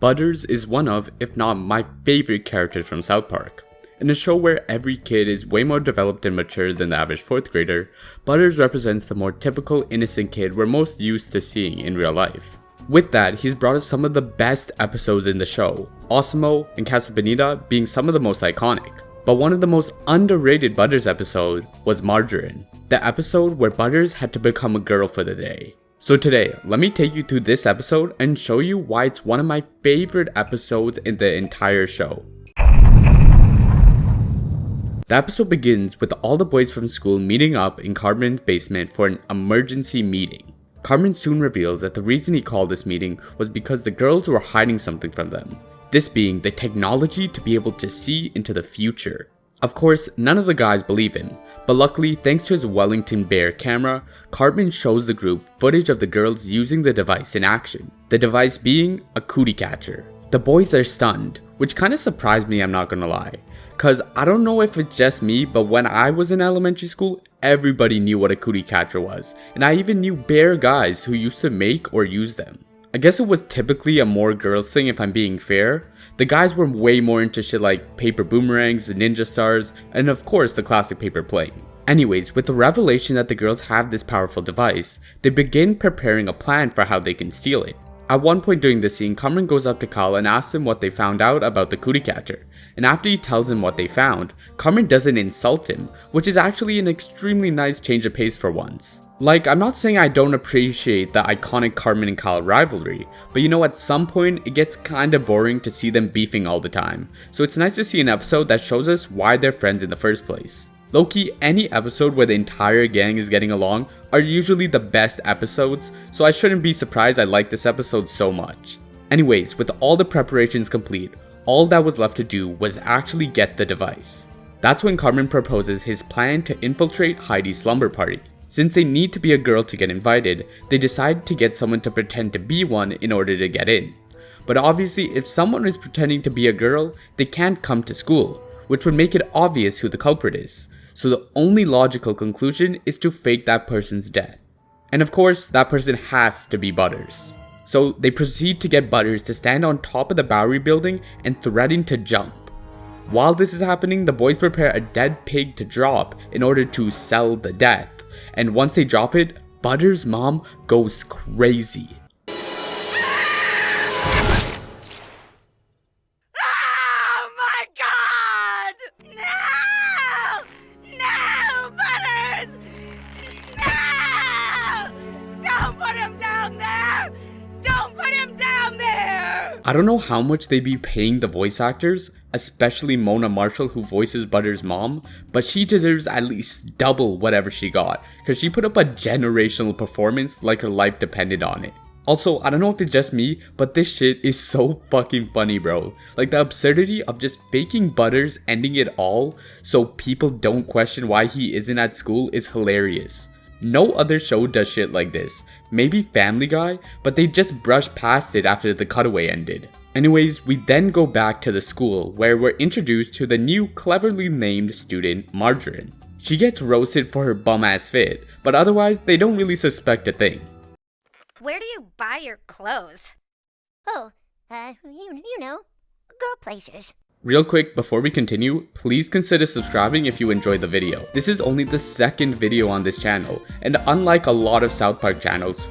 Butters is one of, if not my favorite characters from South Park. In a show where every kid is way more developed and mature than the average 4th grader, Butters represents the more typical innocent kid we're most used to seeing in real life. With that, he's brought us some of the best episodes in the show, Osimo and Casa Bonita being some of the most iconic. But one of the most underrated Butters episodes was Marjorine, the episode where Butters had to become a girl for the day. So today, let me take you through this episode and show you why it's one of my favorite episodes in the entire show. The episode begins with all the boys from school meeting up in Carmen's basement for an emergency meeting. Carmen soon reveals that the reason he called this meeting was because the girls were hiding something from them. This being the technology to be able to see into the future. Of course, none of the guys believe him, but luckily, thanks to his Wellington Bear camera, Cartman shows the group footage of the girls using the device in action. The device being a cootie catcher. The boys are stunned, which kinda surprised me, I'm not gonna lie. Cause I don't know if it's just me, but when I was in elementary school, everybody knew what a cootie catcher was, and I even knew bear guys who used to make or use them. I guess it was typically a more girls thing if I'm being fair. The guys were way more into shit like paper boomerangs, ninja stars, and of course the classic paper plane. Anyways, with the revelation that the girls have this powerful device, they begin preparing a plan for how they can steal it. At one point during the scene, Cameron goes up to Kyle and asks him what they found out about the cootie catcher. And after he tells him what they found, Cameron doesn't insult him, which is actually an extremely nice change of pace for once. Like, I'm not saying I don't appreciate the iconic Carmen and Kyle rivalry, but you know, at some point, it gets kinda boring to see them beefing all the time. So it's nice to see an episode that shows us why they're friends in the first place. Low-key, any episode where the entire gang is getting along are usually the best episodes, so I shouldn't be surprised I like this episode so much. Anyways, with all the preparations complete, all that was left to do was actually get the device. That's when Carmen proposes his plan to infiltrate Heidi's slumber party. Since they need to be a girl to get invited, they decide to get someone to pretend to be one in order to get in. But obviously, if someone is pretending to be a girl, they can't come to school, which would make it obvious who the culprit is. So the only logical conclusion is to fake that person's death. And of course, that person has to be Butters. So they proceed to get Butters to stand on top of the Bowery building and threaten to jump. While this is happening, the boys prepare a dead pig to drop in order to sell the death. And once they drop it, Butters' mom goes crazy. Oh my God! No! No, Butters! No! Don't put him down there! Don't put him down there! I don't know how much they be paying the voice actors, especially Mona Marshall who voices Butters' mom, but she deserves at least double whatever she got, cause she put up a generational performance like her life depended on it. Also, I don't know if it's just me, but this shit is so fucking funny, bro. Like, the absurdity of just faking Butters ending it all so people don't question why he isn't at school is hilarious. No other show does shit like this. Maybe Family Guy, but they just brushed past it after the cutaway ended. Anyways, we then go back to the school where we're introduced to the new cleverly named student, Marjorine. She gets roasted for her bum-ass fit, but otherwise they don't really suspect a thing. Where do you buy your clothes? Oh, you know, girl places. Real quick, before we continue, please consider subscribing if you enjoyed the video. This is only the second video on this channel, and unlike a lot of South Park channels,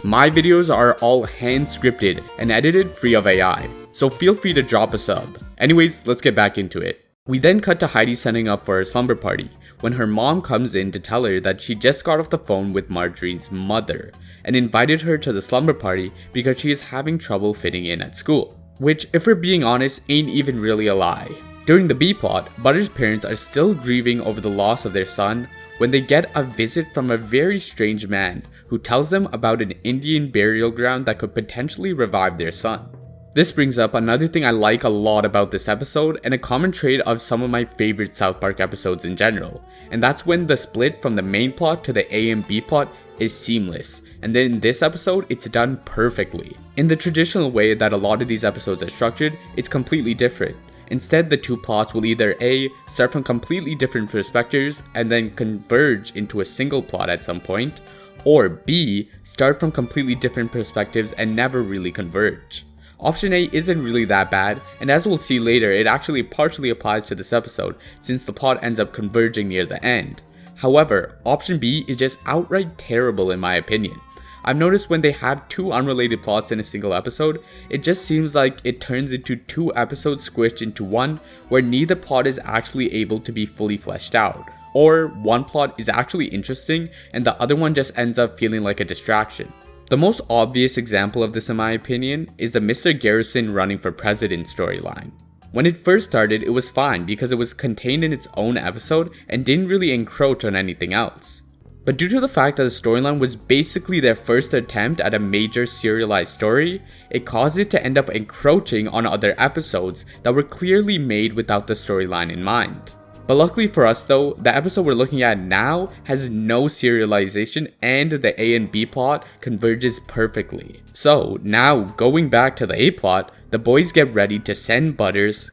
my videos are all hand scripted and edited free of AI, so feel free to drop a sub. Anyways, let's get back into it. We then cut to Heidi setting up for her slumber party, when her mom comes in to tell her that she just got off the phone with Marjorine's mother, and invited her to the slumber party because she is having trouble fitting in at school. Which, if we're being honest, ain't even really a lie. During the B-plot, Butters' parents are still grieving over the loss of their son when they get a visit from a very strange man who tells them about an Indian burial ground that could potentially revive their son. This brings up another thing I like a lot about this episode and a common trait of some of my favorite South Park episodes in general, and that's when the split from the main plot to the A and B plot is seamless, and then in this episode, it's done perfectly. In the traditional way that a lot of these episodes are structured, it's completely different. Instead, the two plots will either A, start from completely different perspectives and then converge into a single plot at some point, or B, start from completely different perspectives and never really converge. Option A isn't really that bad, and as we'll see later, it actually partially applies to this episode since the plot ends up converging near the end. However, option B is just outright terrible in my opinion. I've noticed when they have two unrelated plots in a single episode, it just seems like it turns into two episodes squished into one where neither plot is actually able to be fully fleshed out. Or one plot is actually interesting and the other one just ends up feeling like a distraction. The most obvious example of this in my opinion is the Mr. Garrison running for president storyline. When it first started, it was fine because it was contained in its own episode and didn't really encroach on anything else. But due to the fact that the storyline was basically their first attempt at a major serialized story, it caused it to end up encroaching on other episodes that were clearly made without the storyline in mind. But luckily for us though, the episode we're looking at now has no serialization and the A and B plot converges perfectly. So now going back to the A plot, the boys get ready to send Butters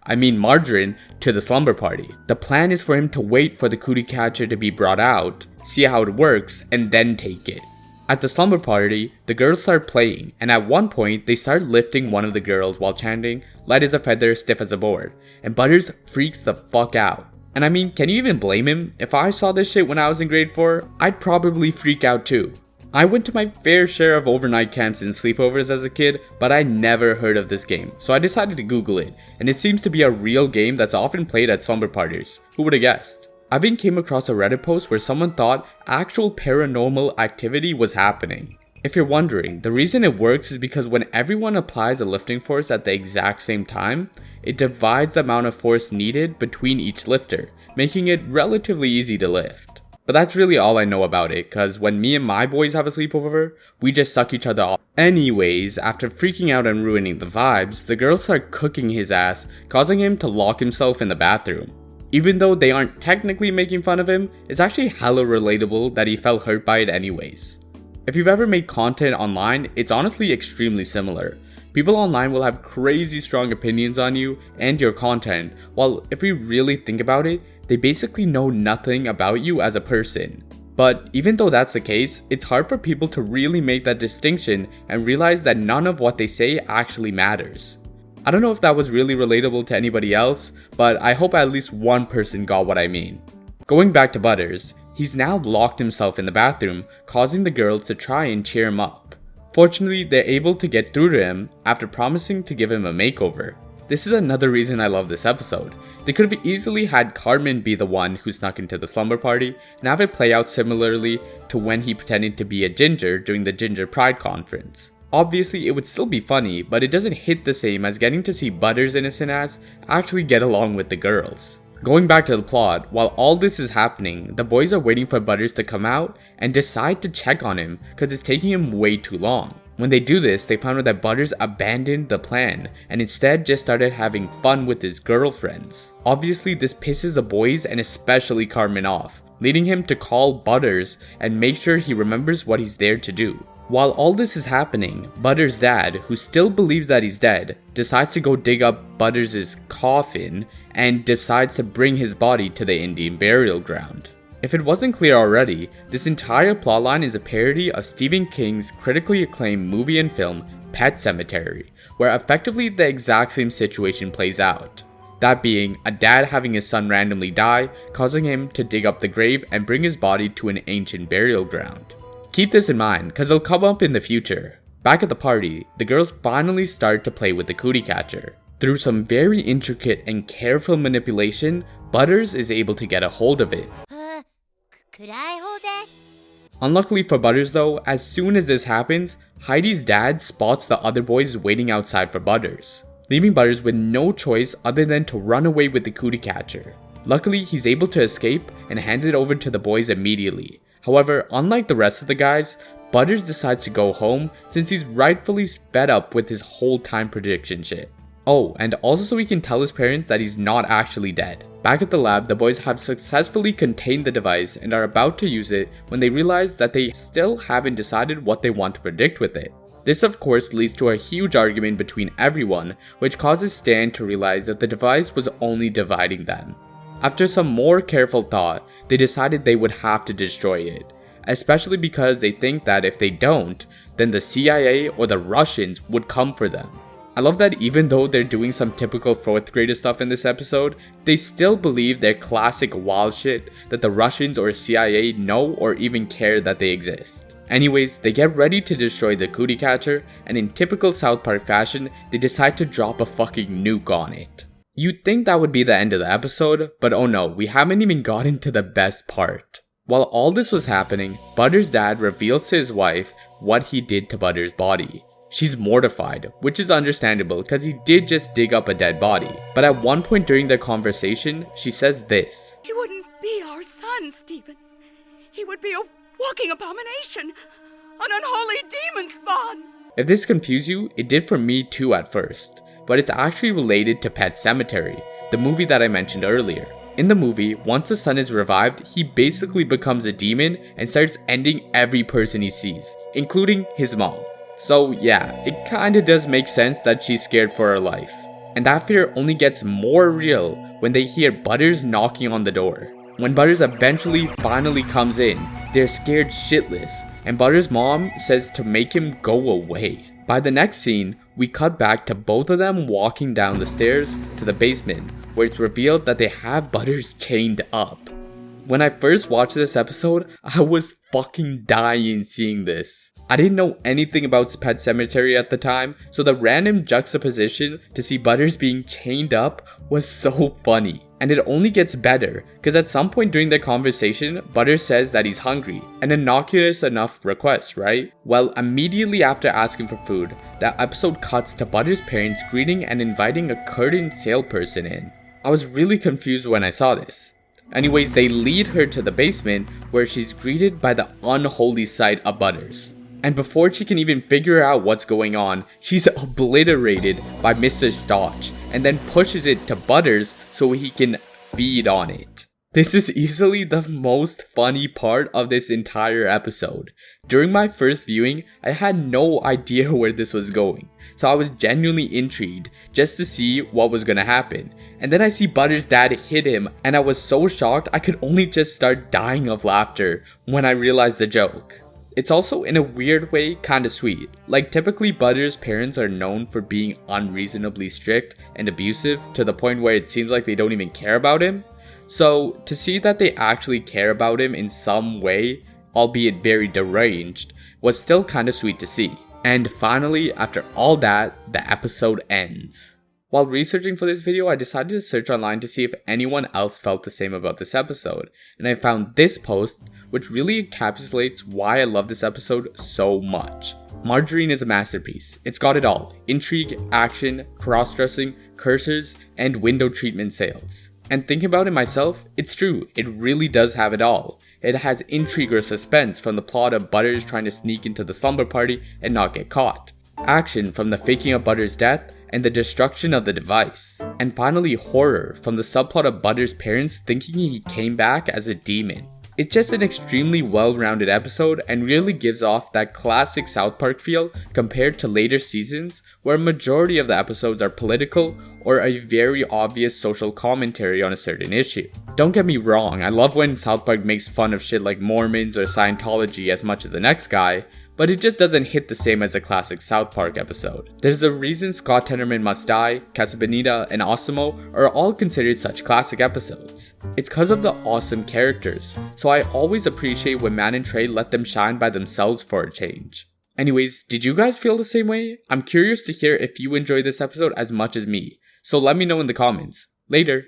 Marjorine to the slumber party. The plan is for him to wait for the cootie catcher to be brought out, see how it works, and then take it. At the slumber party, the girls start playing, and at one point, they start lifting one of the girls while chanting, "Light as a feather, stiff as a board," and Butters freaks the fuck out. And I mean, can you even blame him? If I saw this shit when I was in grade 4, I'd probably freak out too. I went to my fair share of overnight camps and sleepovers as a kid, but I never heard of this game, so I decided to Google it, and it seems to be a real game that's often played at slumber parties. Who would have guessed? I even came across a Reddit post where someone thought actual paranormal activity was happening. If you're wondering, the reason it works is because when everyone applies a lifting force at the exact same time, it divides the amount of force needed between each lifter, making it relatively easy to lift. But that's really all I know about it, cause when me and my boys have a sleepover, we just suck each other off. Anyways, after freaking out and ruining the vibes, the girls start cooking his ass, causing him to lock himself in the bathroom. Even though they aren't technically making fun of him, it's actually hella relatable that he felt hurt by it anyways. If you've ever made content online, it's honestly extremely similar. People online will have crazy strong opinions on you and your content, while if we really think about it, they basically know nothing about you as a person. But even though that's the case, it's hard for people to really make that distinction and realize that none of what they say actually matters. I don't know if that was really relatable to anybody else, but I hope at least one person got what I mean. Going back to Butters, he's now locked himself in the bathroom, causing the girls to try and cheer him up. Fortunately, they're able to get through to him after promising to give him a makeover. This is another reason I love this episode. They could have easily had Cartman be the one who snuck into the slumber party and have it play out similarly to when he pretended to be a ginger during the Ginger Pride conference. Obviously, it would still be funny, but it doesn't hit the same as getting to see Butters' innocent ass actually get along with the girls. Going back to the plot, while all this is happening, the boys are waiting for Butters to come out and decide to check on him because it's taking him way too long. When they do this, they found out that Butters abandoned the plan and instead just started having fun with his girlfriends. Obviously, this pisses the boys and especially Cartman off, leading him to call Butters and make sure he remembers what he's there to do. While all this is happening, Butters' dad, who still believes that he's dead, decides to go dig up Butters' coffin and decides to bring his body to the Indian burial ground. If it wasn't clear already, this entire plotline is a parody of Stephen King's critically acclaimed movie and film Pet Sematary, where effectively the exact same situation plays out. That being, a dad having his son randomly die, causing him to dig up the grave and bring his body to an ancient burial ground. Keep this in mind, cause it'll come up in the future. Back at the party, the girls finally start to play with the cootie catcher. Through some very intricate and careful manipulation, Butters is able to get a hold of it. Could I hold that? Unluckily for Butters though, as soon as this happens, Heidi's dad spots the other boys waiting outside for Butters, leaving Butters with no choice other than to run away with the cootie catcher. Luckily, he's able to escape and hands it over to the boys immediately. However, unlike the rest of the guys, Butters decides to go home since he's rightfully fed up with his whole time prediction shit. Oh, and also so he can tell his parents that he's not actually dead. Back at the lab, the boys have successfully contained the device and are about to use it when they realize that they still haven't decided what they want to predict with it. This of course leads to a huge argument between everyone, which causes Stan to realize that the device was only dividing them. After some more careful thought, they decided they would have to destroy it, especially because they think that if they don't, then the CIA or the Russians would come for them. I love that even though they're doing some typical 4th grader stuff in this episode, they still believe their classic wild shit that the Russians or CIA know or even care that they exist. Anyways, they get ready to destroy the cootie catcher, and in typical South Park fashion, they decide to drop a fucking nuke on it. You'd think that would be the end of the episode, but oh no, we haven't even gotten to the best part. While all this was happening, Butter's dad reveals to his wife what he did to Butter's body. She's mortified, which is understandable because he did just dig up a dead body. But at one point during their conversation, she says this. He wouldn't be our son, Stephen. He would be a walking abomination, an unholy demon spawn. If this confused you, it did for me too at first. But it's actually related to Pet Sematary, the movie that I mentioned earlier. In the movie, once the son is revived, he basically becomes a demon and starts ending every person he sees, including his mom. So yeah, it kinda does make sense that she's scared for her life. And that fear only gets more real when they hear Butters knocking on the door. When Butters eventually finally comes in, they're scared shitless, and Butters' mom says to make him go away. By the next scene, we cut back to both of them walking down the stairs to the basement, where it's revealed that they have Butters chained up. When I first watched this episode, I was fucking dying seeing this. I didn't know anything about Pet Sematary at the time, so the random juxtaposition to see Butters being chained up was so funny. And it only gets better, because at some point during their conversation, Butters says that he's hungry, an innocuous enough request, right? Well, immediately after asking for food, the episode cuts to Butters' parents greeting and inviting a curtain salesperson in. I was really confused when I saw this. Anyways, they lead her to the basement where she's greeted by the unholy sight of Butters. And before she can even figure out what's going on, she's obliterated by Mr. Stotch and then pushes it to Butters so he can feed on it. This is easily the most funny part of this entire episode. During my first viewing, I had no idea where this was going, so I was genuinely intrigued just to see what was gonna happen. And then I see Butters' dad hit him, and I was so shocked I could only just start dying of laughter when I realized the joke. It's also in a weird way kinda sweet. Like typically Butters' parents are known for being unreasonably strict and abusive to the point where it seems like they don't even care about him. So to see that they actually care about him in some way, albeit very deranged, was still kinda sweet to see. And finally, after all that, the episode ends. While researching for this video, I decided to search online to see if anyone else felt the same about this episode, and I found this post, which really encapsulates why I love this episode so much. Marjorine is a masterpiece. It's got it all: intrigue, action, cross-dressing, cursors, and window treatment sales. And thinking about it myself, it's true, it really does have it all. It has intrigue or suspense from the plot of Butters trying to sneak into the slumber party and not get caught. Action from the faking of Butters' death and the destruction of the device. And finally horror from the subplot of Butters' parents thinking he came back as a demon. It's just an extremely well-rounded episode and really gives off that classic South Park feel compared to later seasons where a majority of the episodes are political or a very obvious social commentary on a certain issue. Don't get me wrong, I love when South Park makes fun of shit like Mormons or Scientology as much as the next guy, but it just doesn't hit the same as a classic South Park episode. There's a reason Scott Tenorman Must Die, Casa Bonita, and Osimo are all considered such classic episodes. It's cause of the awesome characters, so I always appreciate when Matt and Trey let them shine by themselves for a change. Anyways, did you guys feel the same way? I'm curious to hear if you enjoyed this episode as much as me, so let me know in the comments. Later!